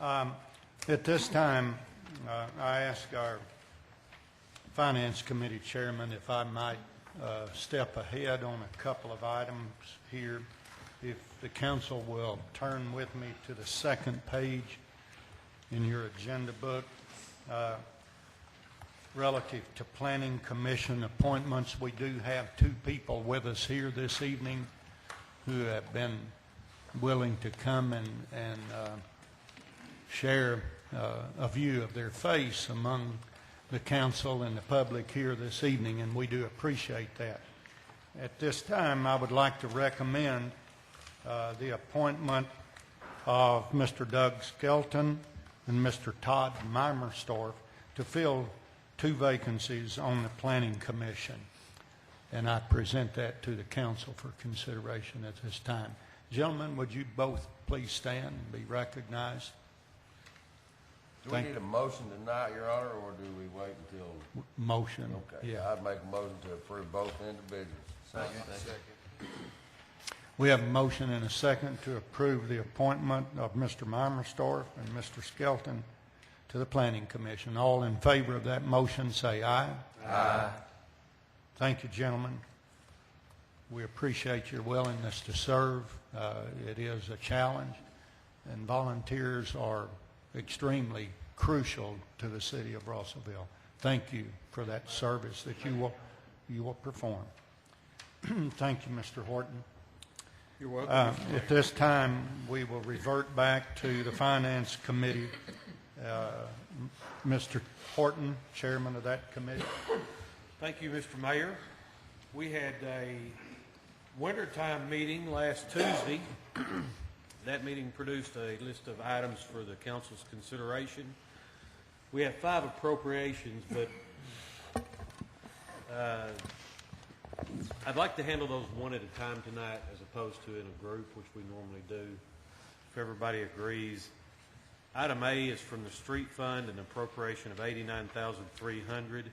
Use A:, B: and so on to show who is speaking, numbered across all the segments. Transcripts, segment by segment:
A: At this time, I ask our Finance Committee Chairman if I might step ahead on a couple of items here. If the council will turn with me to the second page in your agenda book, relative to Planning Commission appointments, we do have two people with us here this evening who have been willing to come and share a view of their face among the council and the public here this evening, and we do appreciate that. At this time, I would like to recommend the appointment of Mr. Doug Skelton and Mr. Todd Meimerstorff to fill two vacancies on the Planning Commission, and I present that to the council for consideration at this time. Gentlemen, would you both please stand and be recognized?
B: Do we need a motion tonight, Your Honor, or do we wait until?
A: Motion.
B: Okay.
A: Yeah.
B: I'd make a motion to approve both individuals. Second.
A: We have a motion and a second to approve the appointment of Mr. Meimerstorff and Mr. Skelton to the Planning Commission. All in favor of that motion say aye.
B: Aye.
A: Thank you, gentlemen. We appreciate your willingness to serve. It is a challenge, and volunteers are extremely crucial to the city of Russellville. Thank you for that service that you will perform. Thank you, Mr. Horton.
C: You're welcome.
A: At this time, we will revert back to the Finance Committee. Mr. Horton, Chairman of that committee.
C: Thank you, Mr. Mayor. We had a wintertime meeting last Tuesday. That meeting produced a list of items for the council's consideration. We have 5 appropriations, but I'd like to handle those one at a time tonight as opposed to in a group, which we normally do, if everybody agrees. Item A is from the street fund, an appropriation of $89,300.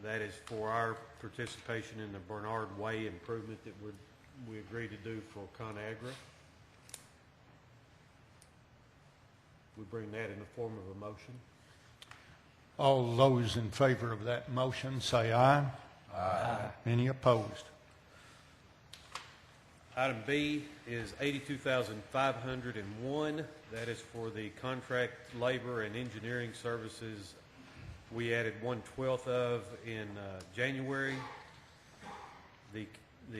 C: That is for our participation in the Bernard Way improvement that we agreed to do for ConAgra. We bring that in the form of a motion.
A: All those in favor of that motion say aye.
B: Aye.
A: Any opposed?
C: Item B is $82,501. That is for the contract labor and engineering services we added 1/12 of in January. The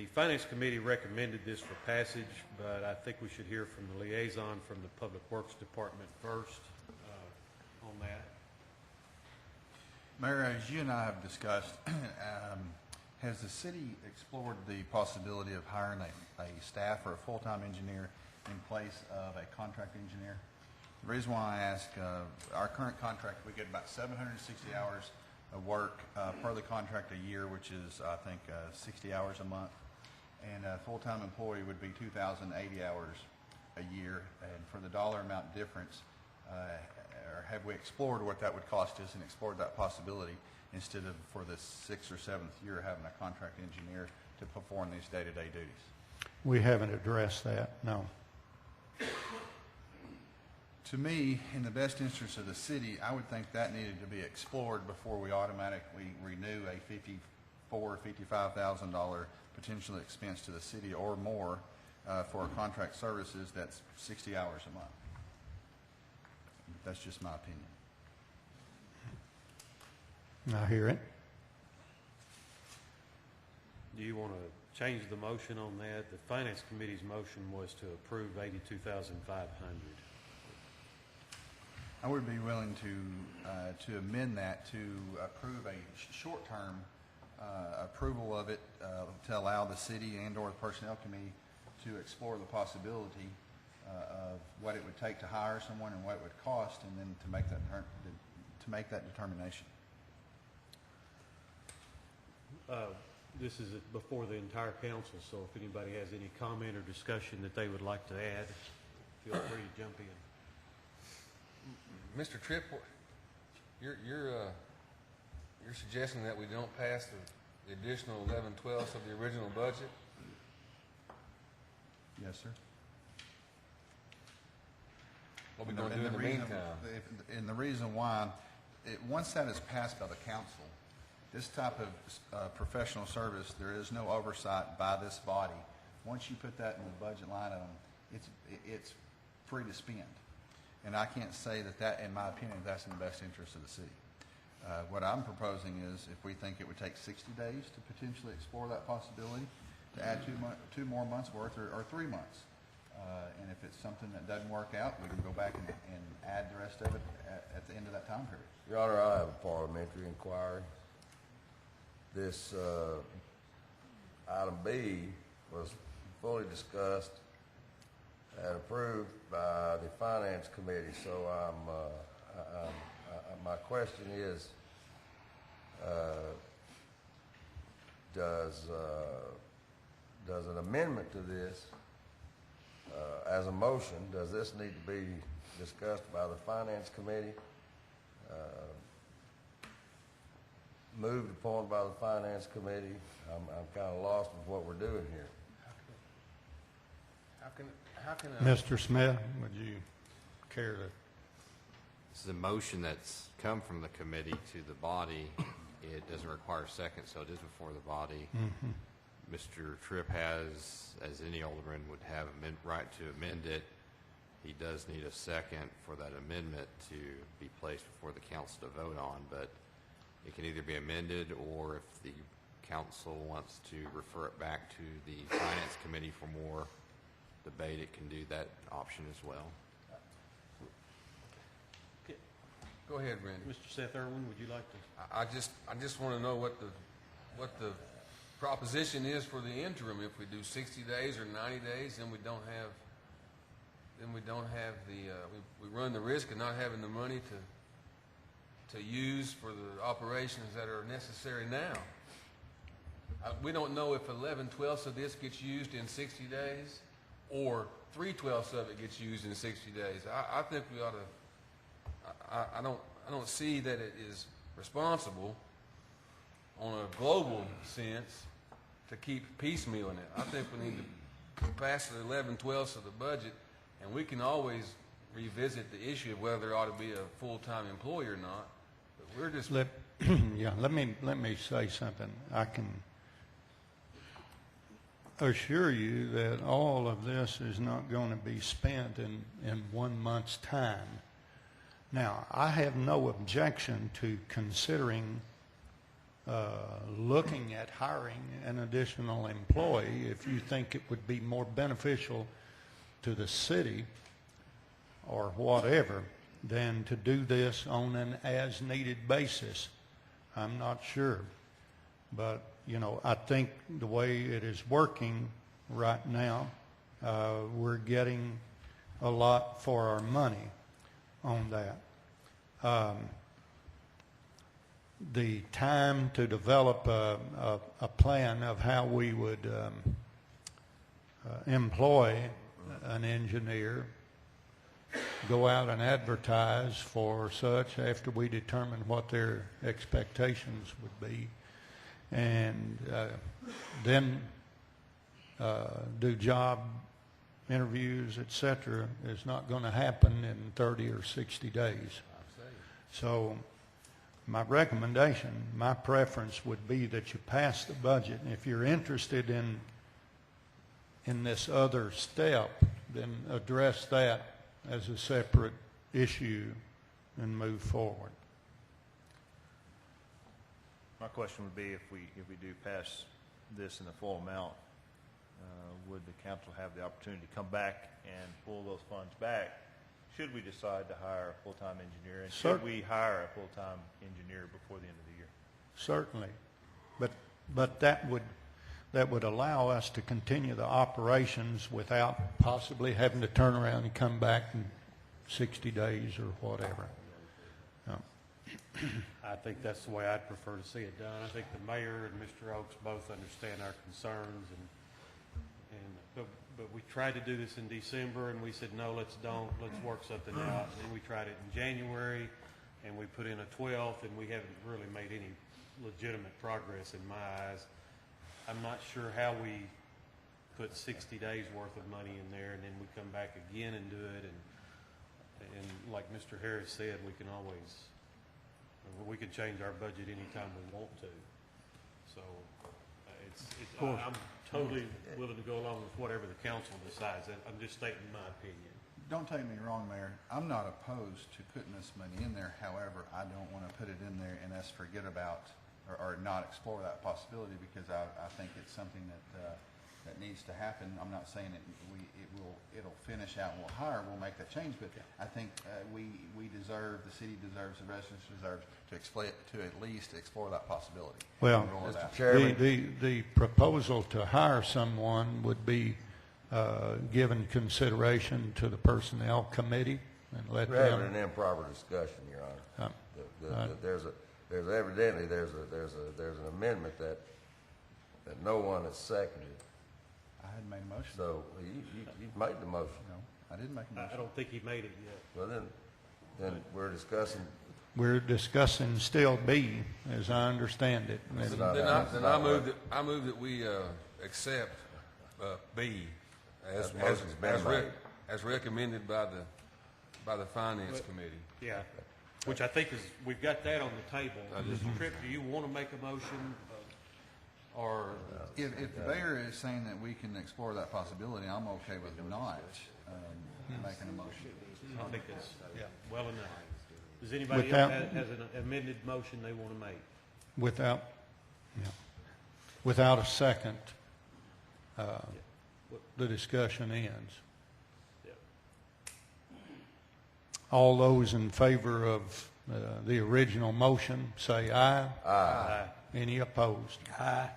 C: Finance Committee recommended this for passage, but I think we should hear from the liaison from the Public Works Department first on that.
D: Mayor, as you and I have discussed, has the city explored the possibility of hiring a staff or a full-time engineer in place of a contract engineer? The reason why I ask, our current contract, we get about 760 hours of work per the contract a year, which is, I think, 60 hours a month. And a full-time employee would be 2,080 hours a year. And for the dollar amount difference, or have we explored what that would cost us and explored that possibility instead of for the 6th or 7th year having a contract engineer to perform these day-to-day duties?
A: We haven't addressed that, no.
D: To me, in the best interest of the city, I would think that needed to be explored before we automatically renew a $54,000 or $55,000 potential expense to the city or more for contract services that's 60 hours a month. That's just my opinion.
A: I hear it.
C: Do you want to change the motion on that? The Finance Committee's motion was to approve $82,500.
D: I would be willing to amend that to approve a short-term approval of it to allow the city and or the Personnel Committee to explore the possibility of what it would take to hire someone and what it would cost, and then to make that determination.
C: This is before the entire council, so if anybody has any comment or discussion that they would like to add, feel free to jump in.
E: Mr. Tripp, you're suggesting that we don't pass the additional 11/12 of the original budget?
D: Yes, sir.
E: What we gonna do in the meantime?
D: And the reason why, once that is passed by the council, this type of professional service, there is no oversight by this body. Once you put that in the budget line item, it's free to spend. And I can't say that, in my opinion, that's in the best interest of the city. What I'm proposing is, if we think it would take 60 days to potentially explore that possibility, to add 2 more months worth or 3 months. And if it's something that doesn't work out, we can go back and add the rest of it at the end of that time period.
B: Your Honor, I have a parliamentary inquiry. This item B was fully discussed and approved by the Finance Committee, so my question is, does an amendment to this, as a motion, does this need to be discussed by the Finance Committee, moved upon by the Finance Committee? I'm kind of lost with what we're doing here.
E: How can
A: Mr. Smith, would you care to?
F: This is a motion that's come from the committee to the body. It doesn't require a second, so it is before the body. Mr. Tripp has, as any alderman would have, right to amend it. He does need a second for that amendment to be placed before the council to vote on, but it can either be amended, or if the council wants to refer it back to the Finance Committee for more debate, it can do that option as well.
E: Go ahead, Randy.
C: Mr. Seth Irwin, would you like to?
E: I just want to know what the proposition is for the interim. If we do 60 days or 90 days, then we don't have we run the risk of not having the money to use for the operations that are necessary now. We don't know if 11/12 of this gets used in 60 days or 3/12 of it gets used in 60 days. I think we ought to. I don't see that it is responsible on a global sense to keep piecemealing it. I think we need to pass the 11/12 of the budget, and we can always revisit the issue of whether there ought to be a full-time employee or not. But we're just
A: Let me say something. I can assure you that all of this is not going to be spent in 1 month's time. Now, I have no objection to considering looking at hiring an additional employee if you think it would be more beneficial to the city or whatever than to do this on an as-needed basis. I'm not sure. But, I think the way it is working right now, we're getting a lot for our money on that. The time to develop a plan of how we would employ an engineer, go out and advertise for such after we determine what their expectations would be, and then do job interviews, etc., is not going to happen in 30 or 60 days. So my recommendation, my preference would be that you pass the budget. And if you're interested in this other step, then address that as a separate issue and move forward.
G: My question would be, if we do pass this in the full amount, would the council have the opportunity to come back and pull those funds back should we decide to hire a full-time engineer? And should we hire a full-time engineer before the end of the year?
A: Certainly. But that would allow us to continue the operations without possibly having to turn around and come back in 60 days or whatever.
C: I think that's the way I'd prefer to see it done. I think the mayor and Mr. Oakes both understand our concerns, but we tried to do this in December, and we said, no, let's work something out. And then we tried it in January, and we put in a 12th, and we haven't really made any legitimate progress in my eyes. I'm not sure how we put 60 days worth of money in there, and then we come back again and do it. And And like Mr. Harris said, we can change our budget anytime we want to. So I'm totally willing to go along with whatever the council decides. I'm just stating my opinion.
D: Don't take me wrong, Mayor. I'm not opposed to putting this money in there. However, I don't want to put it in there and us forget about or not explore that possibility, because I think it's something that needs to happen. I'm not saying it'll finish out and we'll make that change, but I think we deserve, the city deserves, the residents deserve to at least explore that possibility.
A: Well,
D: Roll it out.
B: Chairman,
A: the proposal to hire someone would be given consideration to the personnel committee and let
B: we're having
A: them.
B: an improper discussion, Your Honor. There's evidently there's an amendment that no one has seconded.
D: I hadn't made a motion.
B: So you've made the motion.
D: No, I didn't make a motion.
C: I don't think he made it yet.
B: Well, then we're discussing.
A: We're discussing still B, as I understand it. And
B: It's not-
E: Then I move that we accept B as
B: That motion's been made.
E: as recommended by the Finance Committee.
C: Yeah, which I think we've got that on the table. Mr. Tripp, do you want to make a motion, or?
D: If the mayor is saying that we can explore that possibility, I'm okay with not making a motion.
C: I think that's well enough. Does anybody else
A: Without-
C: has an amended motion they want to make?
A: Without a second, the discussion ends.
C: Yeah.
A: All those in favor of the original motion, say aye.
C: Aye.
A: Any opposed? Aye.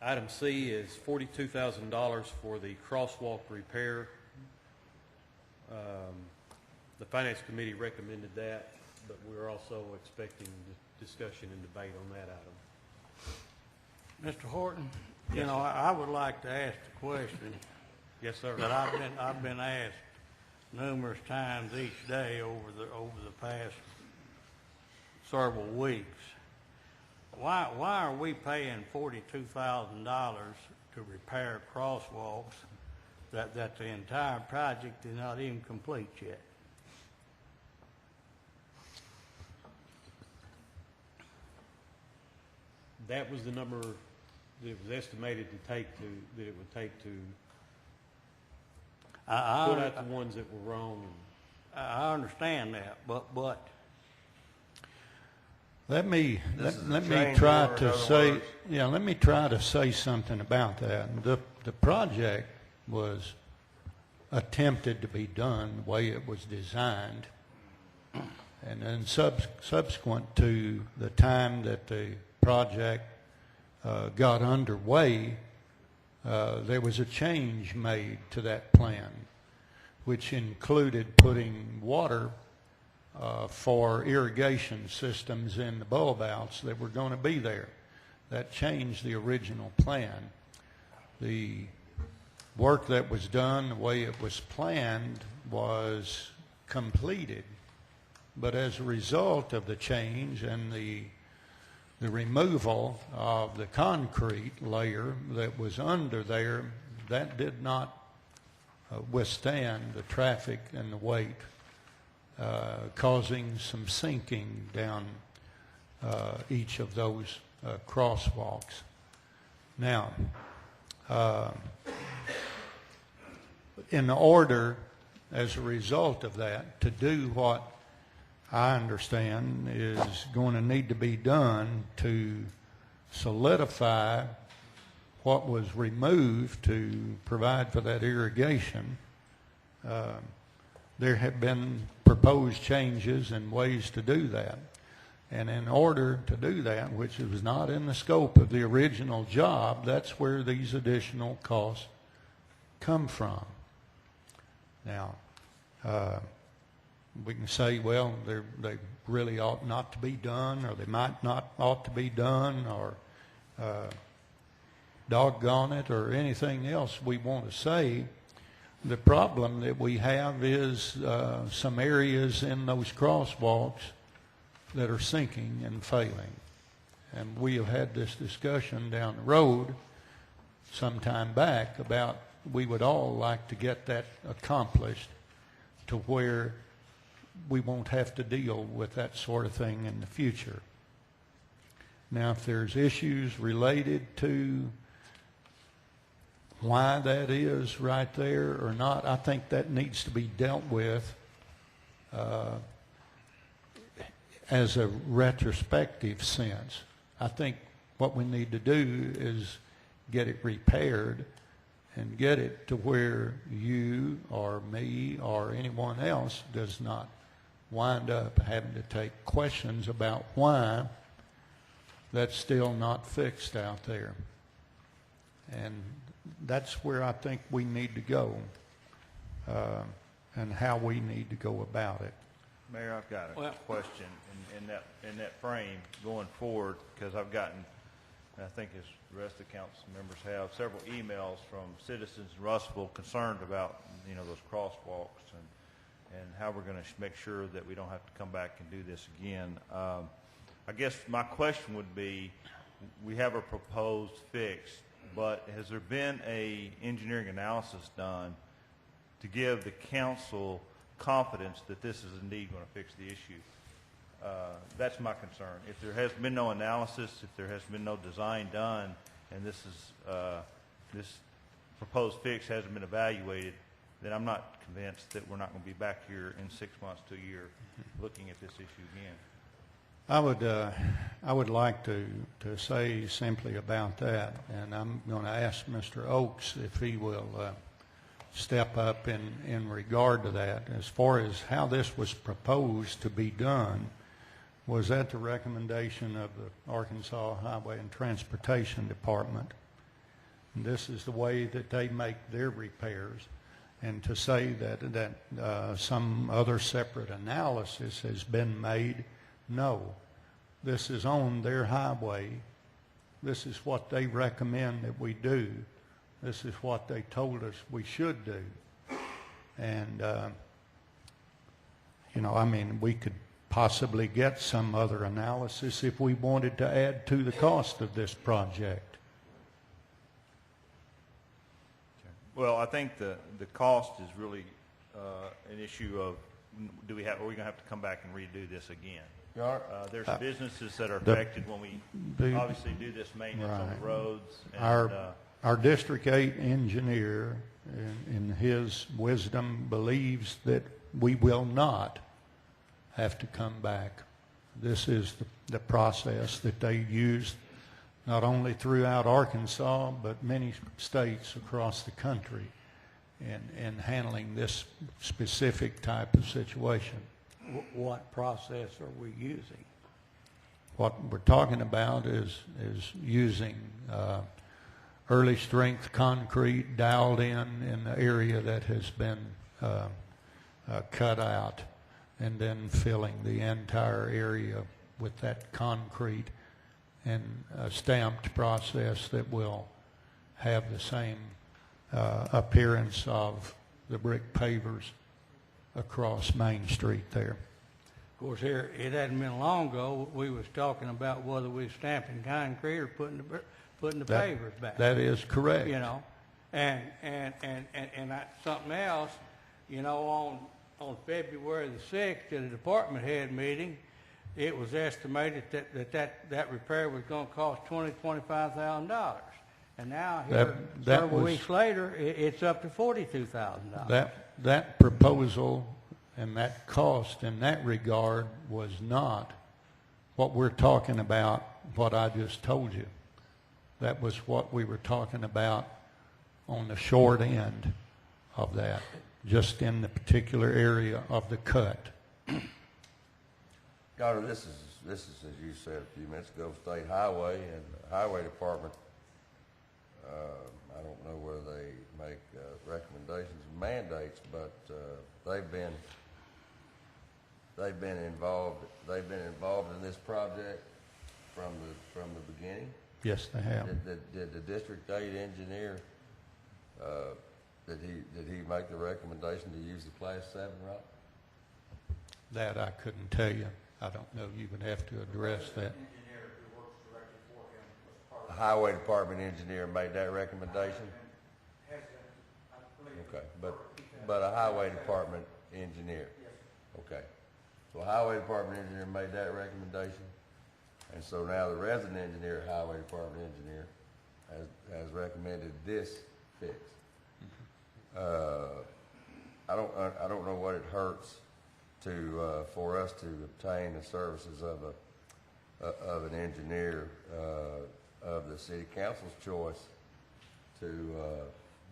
C: Item C is $42,000 for the crosswalk repair. The Finance Committee recommended that, but we're also expecting discussion and debate on that item.
H: Mr. Horton, you know, I would like to ask the question
C: Yes, sir.
H: that I've been asked numerous times each day over the past several weeks. Why are we paying $42,000 to repair crosswalks that the entire project is not even complete yet?
C: That was the number that it was estimated that it would take to pull out the ones that were wrong.
H: I understand that, but
A: Let me
B: This is a
A: let me
B: change
A: try
B: order, in
A: to
B: other
A: say
B: words.
A: let me try to say something about that. The project was attempted to be done the way it was designed, and then subsequent to the time that the project got underway, there was a change made to that plan, which included putting water for irrigation systems in the bulb outs that were going to be there. That changed the original plan. The work that was done, the way it was planned, was completed. But as a result of the change and the removal of the concrete layer that was under there, that did not withstand the traffic and the weight, causing some sinking down each of those crosswalks. Now, in order, as a result of that, to do what I understand is going to need to be done to solidify what was removed to provide for that irrigation, there have been proposed changes and ways to do that. And in order to do that, which was not in the scope of the original job, that's where these additional costs come from. Now, we can say, well, they really ought not to be done, or they might not ought to be done, or doggone it, or anything else we want to say. The problem that we have is some areas in those crosswalks that are sinking and failing. And we have had this discussion down the road some time back about we would all like to get that accomplished to where we won't have to deal with that sort of thing in the future. Now, if there's issues related to why that is right there or not, I think that needs to be dealt with as a retrospective sense. I think what we need to do is get it repaired and get it to where you or me or anyone else does not wind up having to take questions about why that's still not fixed out there. And that's where I think we need to go and how we need to go about it.
G: Mayor, I've got a
H: Well-
G: question in that frame going forward, because I've gotten, and I think as the rest of the council members have, several emails from citizens in Russellville concerned about, those crosswalks and how we're going to make sure that we don't have to come back and do this again. I guess my question would be, we have a proposed fix, but has there been a engineering analysis done to give the council confidence that this is indeed going to fix the issue? That's my concern. If there has been no analysis, if there has been no design done, and this proposed fix hasn't been evaluated, then I'm not convinced that we're not going to be back here in 6 months to a year looking at this issue again.
A: I would like to say simply about that, and I'm going to ask Mr. Oakes if he will step up in regard to that. As far as how this was proposed to be done, was at the recommendation of the Arkansas Highway and Transportation Department. And this is the way that they make their repairs. And to say that some other separate analysis has been made, no. This is on their highway. This is what they recommend that we do. This is what they told us we should do. And, we could possibly get some other analysis if we wanted to add to the cost of this project.
G: Well, I think the cost is really an issue of, are we going to have to come back and redo this again? There's businesses that are affected when we obviously do this maintenance on the roads. And,
A: our District 8 engineer, in his wisdom, believes that we will not have to come back. This is the process that they use not only throughout Arkansas, but many states across the country in handling this specific type of situation.
H: What process are we using?
A: What we're talking about is using early strength concrete dialed in the area that has been cut out, and then filling the entire area with that concrete, and a stamped process that will have the same appearance of the brick pavers across Main Street there.
H: Of course, here, it hadn't been long ago, we was talking about whether we was stamping concrete or putting the pavers back.
A: That is correct.
H: And something else, on February the 6th at a department head meeting, it was estimated that repair was going to cost $25,000. And now here, several weeks later, it's up to $42,000.
A: That proposal and that cost in that regard was not what we're talking about, what I just told you. That was what we were talking about on the short end of that, just in the particular area of the cut.
B: Carter, this is, as you said a few minutes ago, State Highway and the Highway Department. I don't know whether they make recommendations and mandates, but they've been involved. They've been involved in this project from the beginning.
A: Yes, they have.
B: Did the District 8 engineer did he make the recommendation to use the Class 7 route?
A: That I couldn't tell you. I don't know. You would have to address that.
B: The Highway Department engineer made that recommendation? Okay, but a highway department engineer? Okay. So a highway department engineer made that recommendation, and so now the resident engineer, highway department engineer, has recommended this fix. I don't know what it hurts to, for us to obtain the services of an engineer, of the city council's choice to,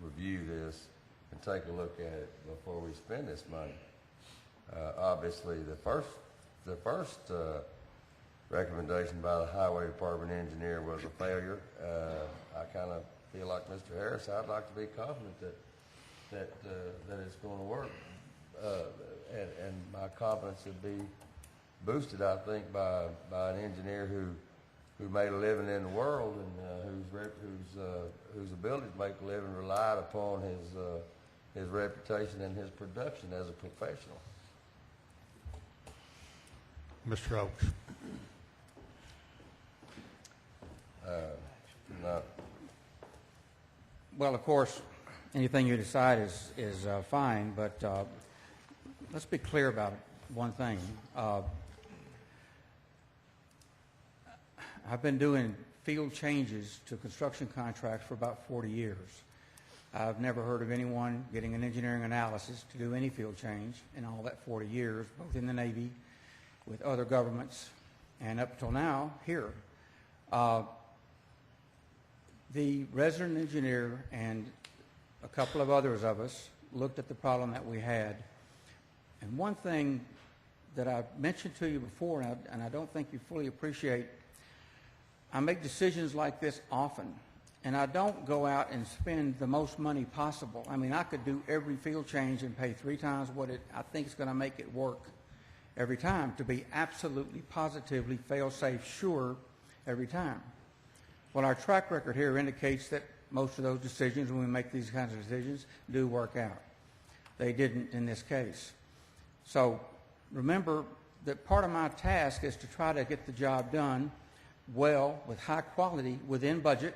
B: review this and take a look at it before we spend this money. Obviously, the first recommendation by the highway department engineer was a failure. I kind of feel like Mr. Harris. I'd like to be confident that it's going to work, and my confidence would be boosted, I think, by an engineer who made a living in the world and whose ability to make a living relied upon his reputation and his production as a professional.
A: Mr. Oaks.
B: No.
I: Well, of course, anything you decide is fine, but let's be clear about one thing. I've been doing field changes to construction contracts for about 40 years. I've never heard of anyone getting an engineering analysis to do any field change in all that 40 years, both in the Navy, with other governments, and up till now, here. The resident engineer and a couple of others of us looked at the problem that we had. And one thing that I mentioned to you before, and I don't think you fully appreciate, I make decisions like this often, and I don't go out and spend the most money possible. I mean, I could do every field change and pay 3 times what I think is going to make it work every time to be absolutely, positively, fail-safe, sure every time. Well, our track record here indicates that most of those decisions, when we make these kinds of decisions, do work out. They didn't in this case. So remember that part of my task is to try to get the job done well, with high quality, within budget,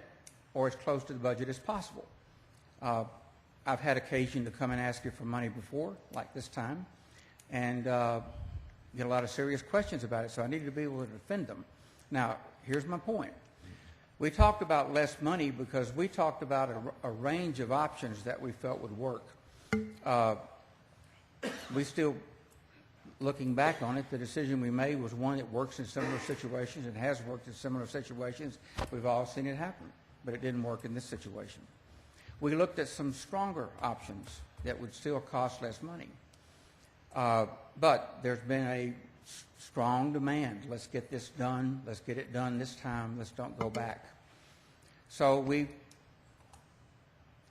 I: or as close to the budget as possible. I've had occasion to come and ask you for money before, like this time, and get a lot of serious questions about it, so I needed to be able to defend them. Now, here's my point. We talked about less money because we talked about a range of options that we felt would work. We still, looking back on it, the decision we made was one that works in similar situations and has worked in similar situations. We've all seen it happen, but it didn't work in this situation. We looked at some stronger options that would still cost less money. But there's been a strong demand. Let's get this done. Let's get it done this time. Let's don't go back. So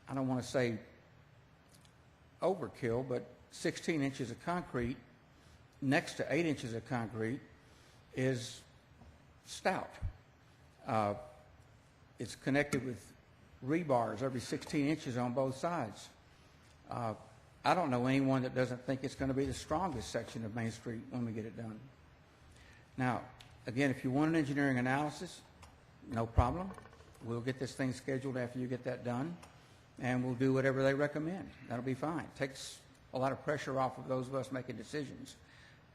I: I don't want to say overkill, but 16 inches of concrete next to 8 inches of concrete is stout. It's connected with rebars every 16 inches on both sides. I don't know anyone that doesn't think it's going to be the strongest section of Main Street when we get it done. Now, again, if you want an engineering analysis, no problem. We'll get this thing scheduled after you get that done, and we'll do whatever they recommend. That'll be fine. It takes a lot of pressure off of those of us making decisions.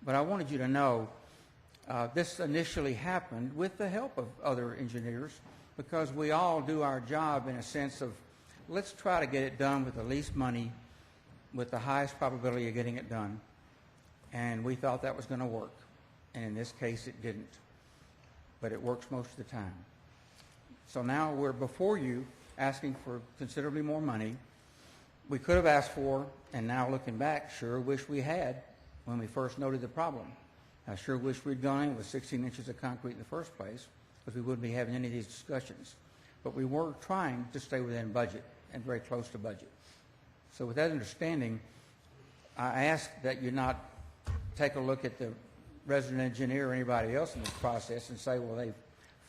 I: But I wanted you to know this initially happened with the help of other engineers, because we all do our job in a sense of, let's try to get it done with the least money, with the highest probability of getting it done. And we thought that was going to work. And in this case, it didn't. But it works most of the time. So now we're before you asking for considerably more money. We could have asked for, and now looking back, sure wish we had when we first noted the problem. I sure wish we'd gone in with 16 inches of concrete in the first place, because we wouldn't be having any of these discussions. But we were trying to stay within budget and very close to budget. So with that understanding, I ask that you not take a look at the resident engineer or anybody else in this process and say, well, they've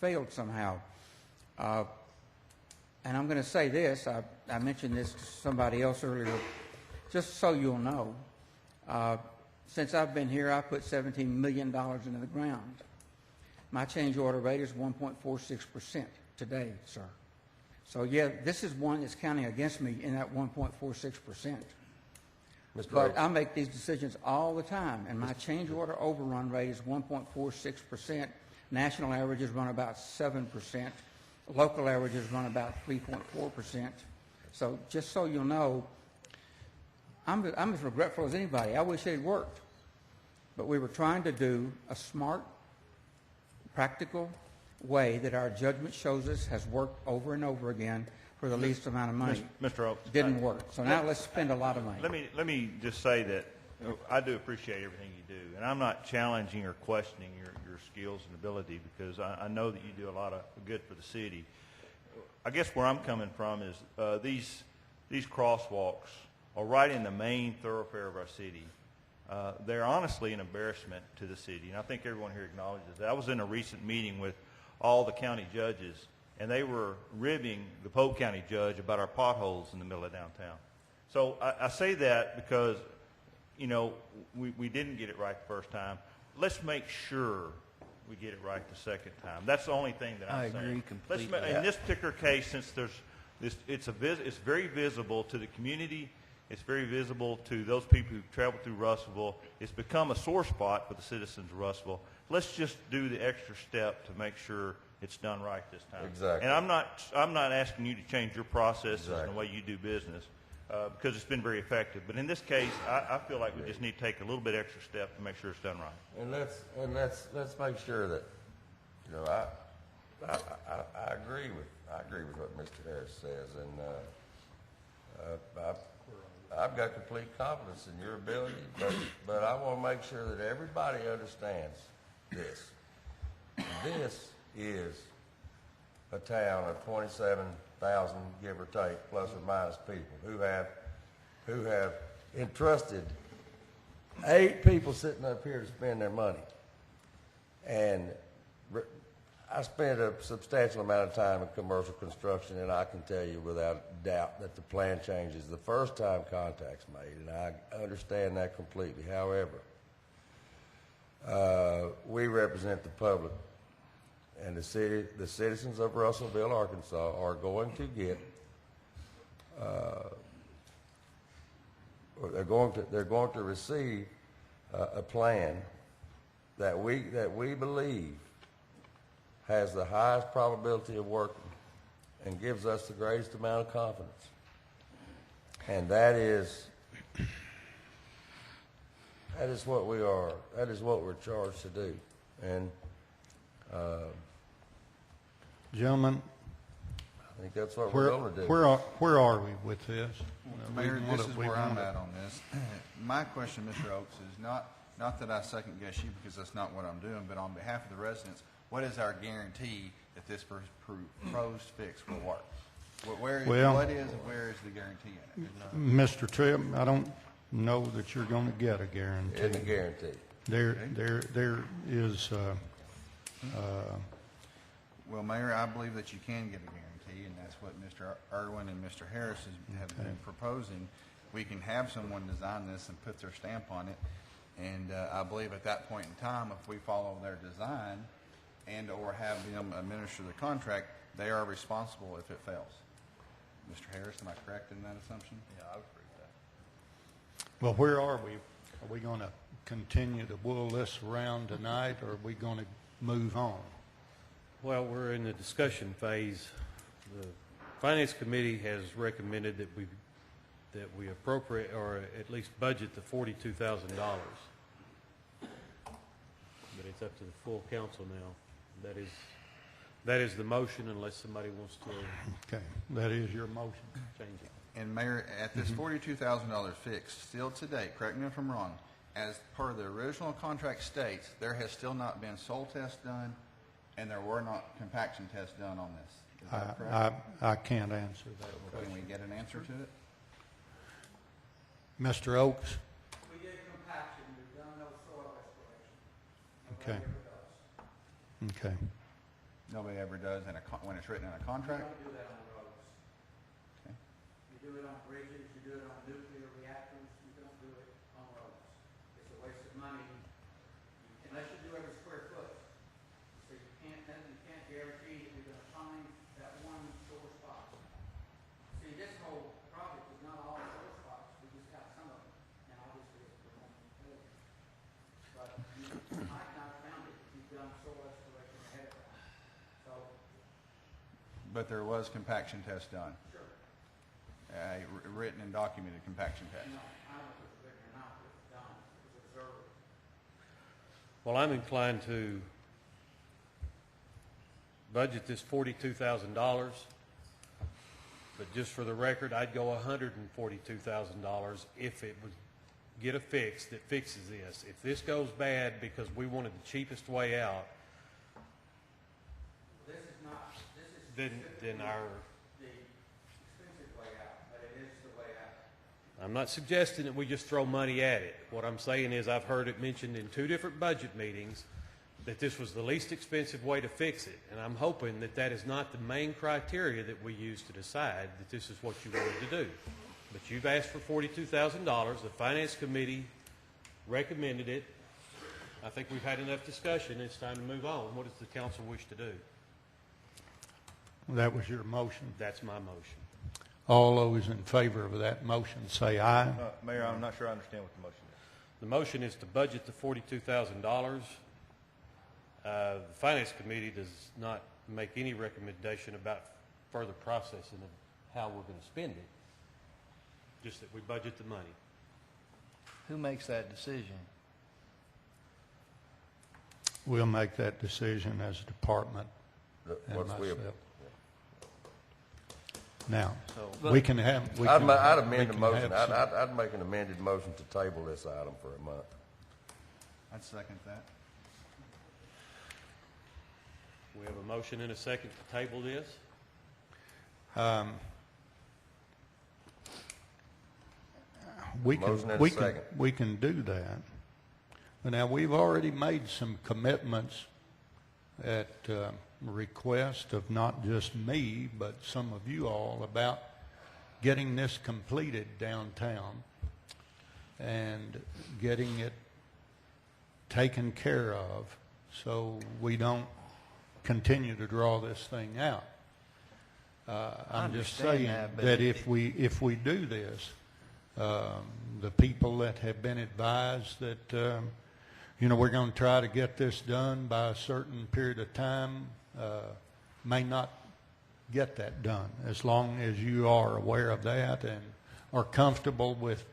I: failed somehow. And I'm going to say this, I mentioned this to somebody else earlier, just so you'll know. Since I've been here, I put $17 million into the ground. My change order rate is 1.46% today, sir. So yeah, this is one that's counting against me in that 1.46%.
B: Mr.
I: But
B: Oaks,
I: I make these decisions all the time, and my change order overrun rate is 1.46%. National averages run about 7%. Local averages run about 3.4%. So just so you'll know, I'm as regretful as anybody. I wish it had worked. But we were trying to do a smart, practical way that our judgment shows us has worked over and over again for the least amount of money.
G: Mr. Oaks.
I: Didn't work. So now let's spend a lot of money.
G: Let me just say that I do appreciate everything you do, and I'm not challenging or questioning your skills and ability, because I know that you do a lot of good for the city. I guess where I'm coming from is these crosswalks are right in the main thoroughfare of our city. They're honestly an embarrassment to the city, and I think everyone here acknowledges that. I was in a recent meeting with all the county judges, and they were ribbing the Polk County judge about our potholes in the middle of downtown. So I say that because, you know, we didn't get it right the first time. Let's make sure we get it right the second time. That's the only thing that I'm saying.
E: I agree completely.
G: In this particular case, since it's very visible to the community, it's very visible to those people who travel through Russellville. It's become a sore spot for the citizens of Russellville. Let's just do the extra step to make sure it's done right this time.
B: Exactly.
G: And I'm not asking you to change your processes and
B: Exactly.
G: the way you do business, because it's been very effective. But in this case, I feel like we just need to take a little bit extra step to make sure it's done right.
B: and let's make sure that, you know, I agree with what Mr. Harris says, and I've got complete confidence in your ability, but I want to make sure that everybody understands this. This is a town of 27,000, give or take, plus or minus people who have entrusted 8 people sitting up here to spend their money. And I spent a substantial amount of time in commercial construction, and I can tell you without doubt that the plan changes the first time contact's made, and I understand that completely. However, we represent the public, and the citizens of Russellville, Arkansas, are going to get. They're going to receive a plan that we believe has the highest probability of working and gives us the greatest amount of confidence. And that is what we are. That is what we're charged to do. And
A: Gentlemen,
B: I think that's what we're going to do.
A: where are we with this?
D: Mayor,
A: We
D: this is
A: wanna-
D: where I'm at on this. My question, Mr. Oaks, is not that I second guess you, because that's not what I'm doing, but on behalf of the residents, what is our guarantee that this proposed fix will work? Where is the guarantee in it?
A: Mr. Tripp, I don't know that you're going to get a guarantee.
B: It's a guarantee.
A: There is,
D: Well, Mayor, I believe that you can get a guarantee, and that's what Mr. Irwin and Mr. Harris have been proposing. We can have someone design this and put their stamp on it, and I believe at that point in time, if we follow their design and/or have them administer the contract, they are responsible if it fails. Mr. Harris, am I correct in that assumption?
G: Yeah, I would agree with that.
A: well, where are we? Are we going to continue to wool this around tonight, or are we going to move on?
C: Well, we're in the discussion phase. The Finance Committee has recommended that we appropriate, or at least budget, the $42,000. But it's up to the full council now. That is the motion, unless somebody wants to
A: Okay, that is your motion.
C: change it.
D: And Mayor, at this $42,000 fix, still today, correct me if I'm wrong, as per the original contract states, there has still not been soil test done, and there were not compaction tests done on this. Is that correct?
A: I can't answer that
D: Can
A: question.
D: we get an answer to it?
A: Mr. Oaks?
I: We did compaction, we've done no soil exploration.
A: Okay. Okay.
D: Nobody ever does when it's written in a contract?
I: You don't do that on roads.
D: Okay.
I: You do it on bridges, you do it on nuclear reactors, you don't do it on roads. It's a waste of money, unless you do every square foot. So you can't guarantee that you're gonna find that one sore spot.
D: But there was compaction test done. Sure. A written and documented compaction test.
C: Well, I'm inclined to budget this $42,000, but just for the record, I'd go $142,000 if it would get a fix that fixes this. If this goes bad because we wanted the cheapest way out,
I: This is not, this is
C: then our,
I: the expensive way out, but it is the way out.
C: I'm not suggesting that we just throw money at it. What I'm saying is I've heard it mentioned in 2 different budget meetings that this was the least expensive way to fix it. And I'm hoping that that is not the main criteria that we use to decide that this is what you wanted to do. But you've asked for $42,000. The Finance Committee recommended it. I think we've had enough discussion. It's time to move on. What does the council wish to do?
A: That was your motion.
C: That's my motion.
A: All those in favor of that motion say aye.
G: Mayor, I'm not sure I understand what the motion is.
C: The motion is to budget the $42,000. The Finance Committee does not make any recommendation about further processing of how we're going to spend it, just that we budget the money.
J: Who makes that decision?
A: We'll make that decision as a department and
B: Once we,
A: myself. Now,
J: So-
A: we can have, we
B: I'd
A: can.
B: I'd
A: we
B: amend the
A: can
B: motion.
A: have some-
B: I'd make an amended motion to table this item for a month.
D: I'd second that.
C: We have a motion and a second to table this.
A: We
B: Motion
A: can,
B: and
A: we
B: a
A: can,
B: second.
A: we can do that. But now, we've already made some commitments at request of not just me, but some of you all about getting this completed downtown and getting it taken care of so we don't continue to draw this thing out. I'm just
J: understand
A: saying
J: that, but
A: that if we do this, the people that have been advised that, we're going to try to get this done by a certain period of time, may not get that done. As long as you are aware of that and are comfortable with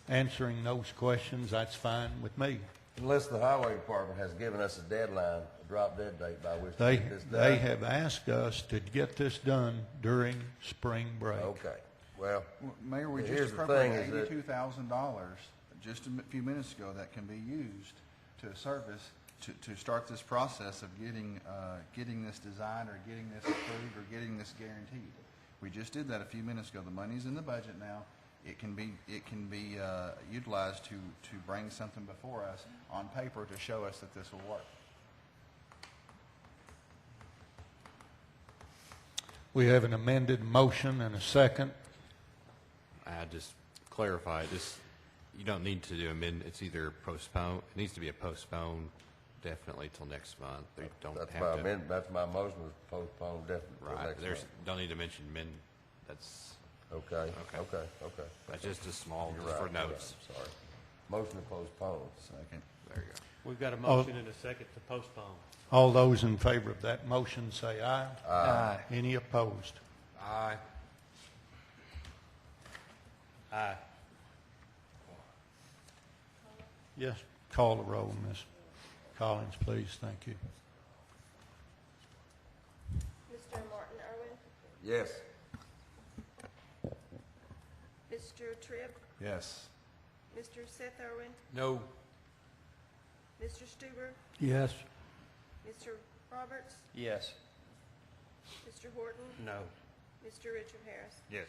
A: answering those questions, that's fine with me.
B: Unless the highway department has given us a deadline, a drop dead date by which to
A: They,
B: get this done.
A: they have asked us to get this done during spring break.
B: Okay, well,
D: Mayor, we
B: Here's
D: just
B: the thing is
D: appropriated
B: that-
D: $82,000 just a few minutes ago that can be used to service, to start this process of getting this design or getting this approved or getting this guaranteed. We just did that a few minutes ago. The money's in the budget now. It can be utilized to bring something before us on paper to show us that this will work.
A: We have an amended motion and a second.
F: I just clarify, this, you don't need to do amend, it's either postpone, it needs to be a postpone definitely till next month. They don't
B: that's
F: have
B: my
F: to.
B: amendment, that's my motion was postpone definitely till
F: Right,
B: next
F: there's,
B: month.
F: don't need to mention amend, that's
B: Okay.
F: That's just a small,
B: You're
F: just for
B: right, you're
F: notes.
B: right, sorry. Motion to postpone.
D: Second.
F: There you go.
C: We've got a motion and a second to postpone.
A: All those in favor of that motion say aye.
J: Aye.
A: Any opposed?
E: Aye.
C: Aye.
A: Yes, call the roll, Ms. Collins, please. Thank you.
K: Mr. Martin Irwin,
B: Yes.
K: Mr. Tripp,
D: Yes.
K: Mr. Seth Irwin,
E: No.
K: Mr. Stuber,
A: Yes.
K: Mr. Roberts,
J: Yes.
K: Mr. Horton,
C: No.
K: Mr. Richard Harris.
G: Yes.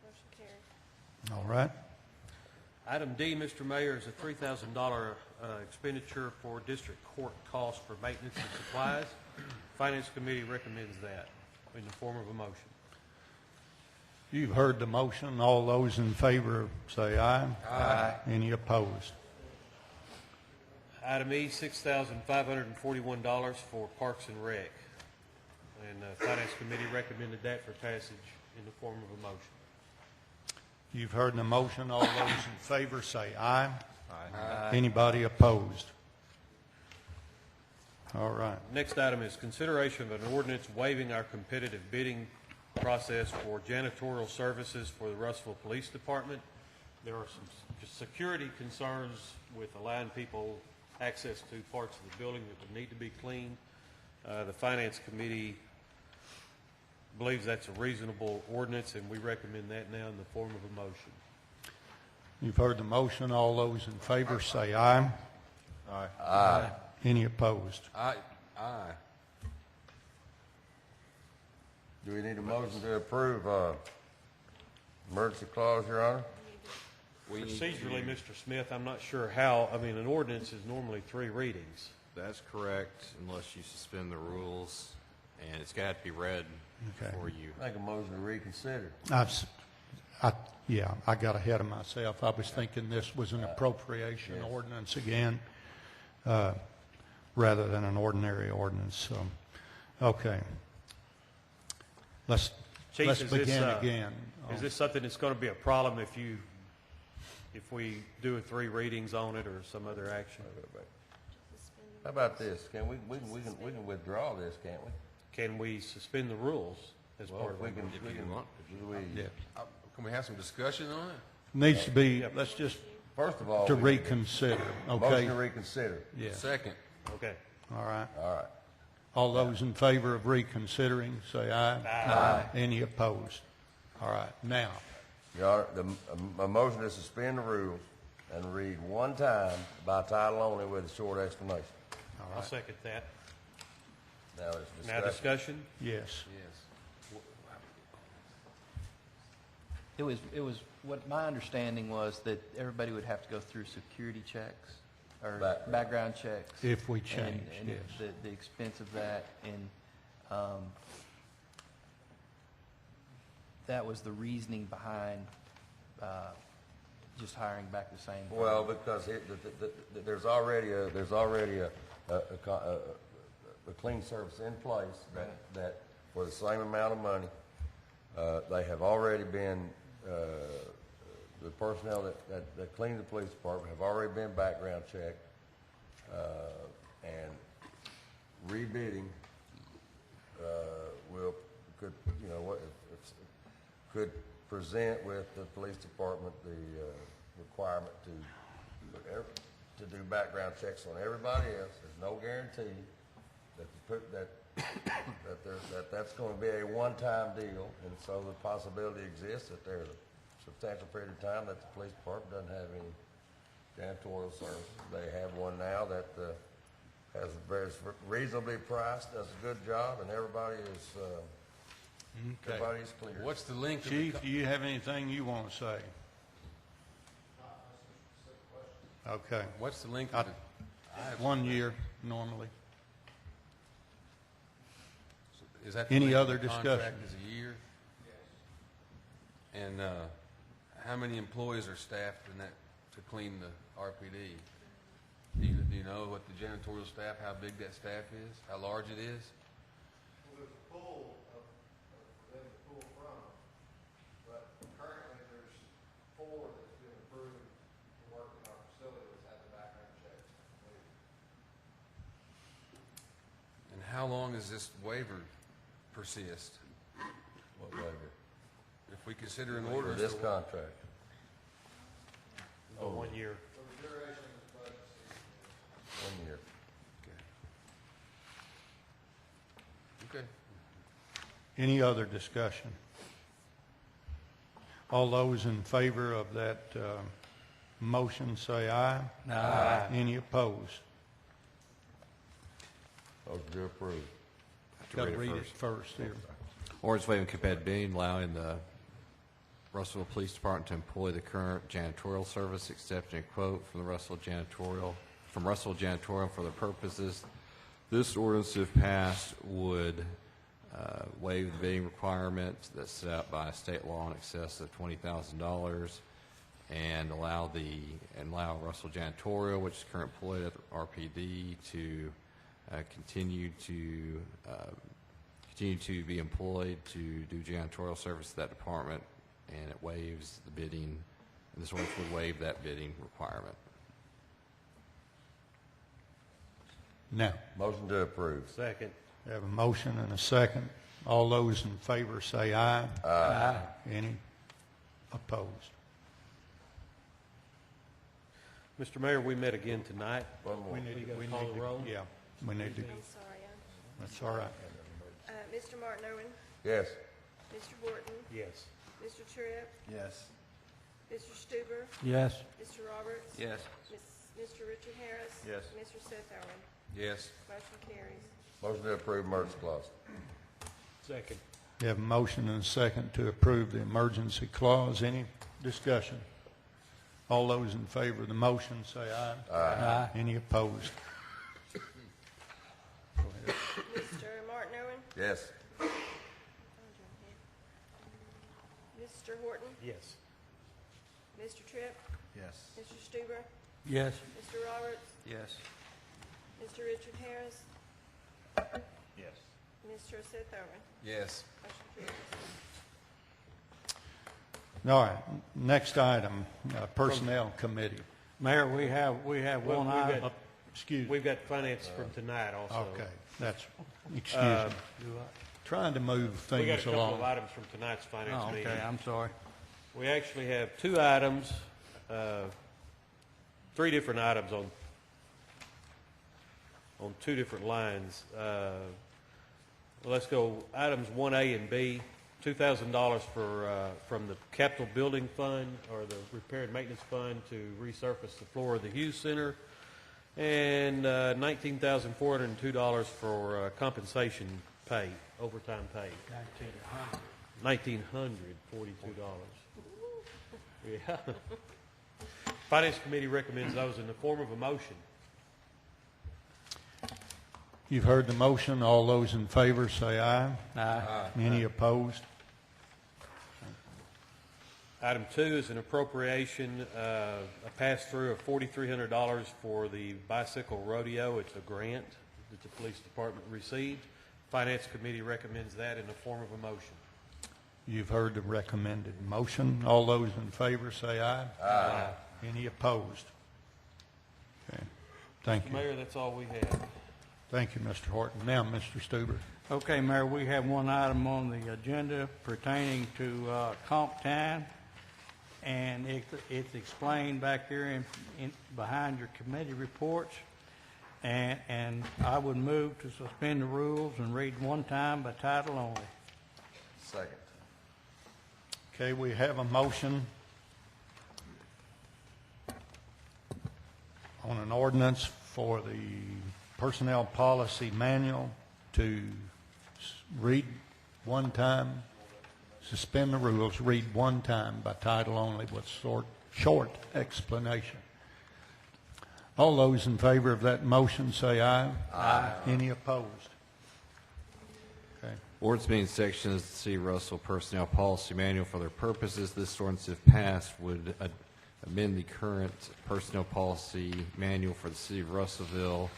K: Motion carries.
A: All right.
C: Item D, Mr. Mayor, is a $3,000 expenditure for district court costs for maintenance and supplies. Finance Committee recommends that in the form of a motion.
A: You've heard the motion. All those in favor say aye. Aye. Any opposed?
C: Item E, $6,541 for Parks and Rec. And the Finance Committee recommended that for passage in the form of a motion.
A: You've heard the motion. All those in favor say aye. Aye. Anybody opposed? All right.
C: Next item is consideration of an ordinance waiving our competitive bidding process for janitorial services for the Russellville Police Department. There are some security concerns with allowing people access to parts of the building that would need to be cleaned. The Finance Committee believes that's a reasonable ordinance, and we recommend that now in the form of a motion.
A: You've heard the motion. All those in favor say aye.
B: Aye.
A: Any opposed?
E: Aye.
B: Do we need a motion to approve, emergency clause, Your Honor?
C: Procedurally, Mr. Smith, I'm not sure how, an ordinance is normally 3 readings.
F: That's correct, unless you suspend the rules, and it's got to be read
A: Okay.
F: before you.
B: Make a motion to reconsider.
A: I got ahead of myself. I was thinking this was an appropriation
B: Yes.
A: ordinance again, rather than an ordinary ordinance, so, okay. Let's
C: Chief, is this,
A: begin again.
C: Is this something that's going to be a problem if we do 3 readings on it or some other action?
B: How about this? Can we can withdraw this, can't we?
C: Can we suspend the rules as
B: Well,
C: part of
B: we
C: it?
B: can,
F: If
B: we
F: you
B: can,
F: want.
B: we,
A: Yeah.
E: Can we have some discussion on it?
A: Needs to be, let's just,
B: first of all.
A: to
B: we can-
A: reconsider,
B: Motion
A: okay?
B: to reconsider.
A: Yeah,
E: Second.
C: Okay.
A: all right.
B: All right.
A: All those in favor of reconsidering, say aye. Aye. Any opposed? All right, now,
B: Your Honor, a motion to suspend the rules and read one time by title only with a short explanation.
C: I'll second that.
B: Now it's
C: Now
B: discussion.
C: discussion?
A: yes.
E: Yes.
J: It was, what my understanding was that everybody would have to go through security checks or background checks.
A: If we change,
J: and
A: yes.
J: the expense of that, and that was the reasoning behind just hiring back the same.
B: Well, because there's already a clean service in place that for the same amount of money, they have already been, the personnel that clean the police department have already been background checked, and rebidding could present with the police department the requirement to do background checks on everybody else. There's no guarantee that's going to be a one-time deal, and so the possibility exists that there's a substantial period of time that the police department doesn't have any janitorial services. They have one now that has very reasonably priced, does a good job, and everybody is clear.
E: What's the length of
A: Chief, do you have anything you want to say? Okay.
E: what's the length of the,
A: 1 year normally.
E: is that the
A: Any
E: length of
A: other
E: the
A: discussion?
E: contract is a year? And how many employees are staffed in that to clean the RPD? Do you know what the janitorial staff, how big that staff is, how large it is?
L: Well, there's a pool for them to pull from, but currently there's 4 that's been approved to work in our facility that's had the background checks completed.
E: And how long does this waiver persist?
B: What waiver?
E: If we consider an
B: For
E: ordinance.
B: this contract.
C: The 1 year.
L: For the duration of this budget season,
B: 1 year.
E: Okay.
A: Any other discussion? All those in favor of that motion say aye. Aye. Any opposed?
B: Motion to approve.
A: Got to
F: read
A: read
F: it
A: it first here.
F: Ordinance waiving competitive bidding, allowing the Russellville Police Department to employ the current janitorial service, accepting a quote from Russell Janitorial for the purposes. This ordinance, if passed, would waive the bidding requirement that's set out by state law in excess of $20,000, and allow Russell Janitorial, which is current employed at the RPD, to continue to be employed to do janitorial service to that department, and it waives the bidding, and this ordinance would waive that bidding requirement.
A: Now,
B: Motion to approve.
C: Second.
A: we have a motion and a second. All those in favor say aye.
H: Aye.
A: Any opposed?
C: Mr. Mayor, we met again tonight.
B: One more.
A: We need
C: gotta
A: we
C: call
A: need
C: the
A: to-
C: roll?
A: Yeah, we need to,
K: I'm sorry.
A: that's all right.
K: Mr. Martin Irwin,
B: Yes.
K: Mr. Horton,
C: Yes.
K: Mr. Tripp,
D: Yes.
K: Mr. Stuber,
H: Yes.
K: Mr. Roberts,
J: Yes.
K: Mr. Richard Harris.
G: Yes.
K: Mr. Seth Irwin.
E: Yes.
K: Motion carries.
B: Motion to approve emergency clause.
C: Second.
A: We have a motion and a second to approve the emergency clause. Any discussion? All those in favor of the motion say aye.
H: Aye.
A: Any opposed? Go ahead.
K: Mr. Martin Irwin,
B: Yes.
K: Mr. Horton,
C: Yes.
K: Mr. Tripp,
D: Yes.
K: Mr. Stuber,
H: Yes.
K: Mr. Roberts,
J: Yes.
K: Mr. Richard Harris,
G: Yes.
K: Mr. Seth Irwin.
E: Yes.
K: Motion carries.
A: All right, next item, Personnel Committee.
H: Mayor, we have
C: Well,
H: one
C: we've
H: item.
C: got-
A: Excuse me.
C: We've got finance from tonight also.
A: Okay, that's, excuse me. Trying to move
C: We got a
A: things
C: couple of
A: along.
C: items from tonight's finance
H: Oh,
C: meeting.
H: okay, I'm sorry.
C: We actually have two items, three different items on two different lines. Let's go items 1A and B, $2,000 from the capital building fund or the repair and maintenance fund to resurface the floor of the Hughes Center, and $19,402 for compensation pay, overtime pay. $1,942. Yeah. Finance Committee recommends those in the form of a motion.
A: You've heard the motion. All those in favor say aye.
H: Aye.
A: Any opposed?
C: Item 2 is an appropriation, a pass-through of $4,300 for the bicycle rodeo. It's a grant that the police department received. Finance Committee recommends that in the form of a motion.
A: You've heard the recommended motion. All those in favor say aye.
C: Aye.
A: Any opposed? Okay, thank
C: Mr.
A: you.
C: Mayor, that's all we have.
A: Thank you, Mr. Horton. Now, Mr. Stuber.
H: Okay, Mayor, we have one item on the agenda pertaining to comp time, and it's explained back there behind your committee reports, and I would move to suspend the rules and read one time by title only.
B: Second.
A: Okay, we have a motion on an ordinance for the Personnel Policy Manual to read one time, suspend the rules, read one time by title only with short explanation. All those in favor of that motion say aye. Aye. Any opposed? Okay.
F: Ordinance being sections of the City of Russell Personnel Policy Manual for their purposes. This ordinance, if passed, would amend the current Personnel Policy Manual for the City of Russellville,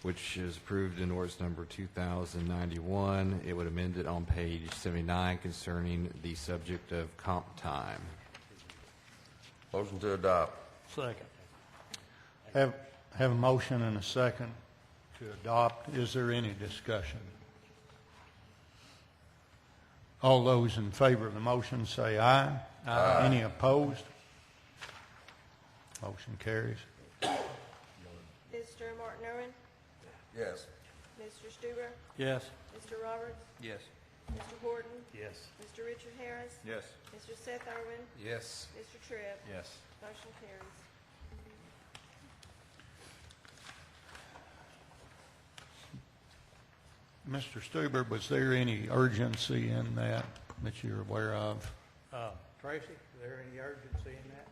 F: which is approved in ordinance number 2091. It would amend it on page 79 concerning the subject of comp time.
B: Motion to adopt.
H: Second.
A: Have a motion and a second to adopt. Is there any discussion? All those in favor of the motion say aye. Aye. Any opposed? Motion carries.
K: Mr. Martin Irwin,
B: Yes.
K: Mr. Stuber,
H: Yes.
K: Mr. Roberts,
J: Yes.
K: Mr. Horton,
C: Yes.
K: Mr. Richard Harris,
G: Yes.
K: Mr. Seth Irwin,
E: Yes.
K: Mr. Tripp.
D: Yes.
K: Motion carries.
A: Mr. Stuber, was there any urgency in that you're aware of?
H: Tracy, is there any urgency in that?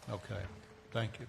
H: No.
A: Okay, thank you.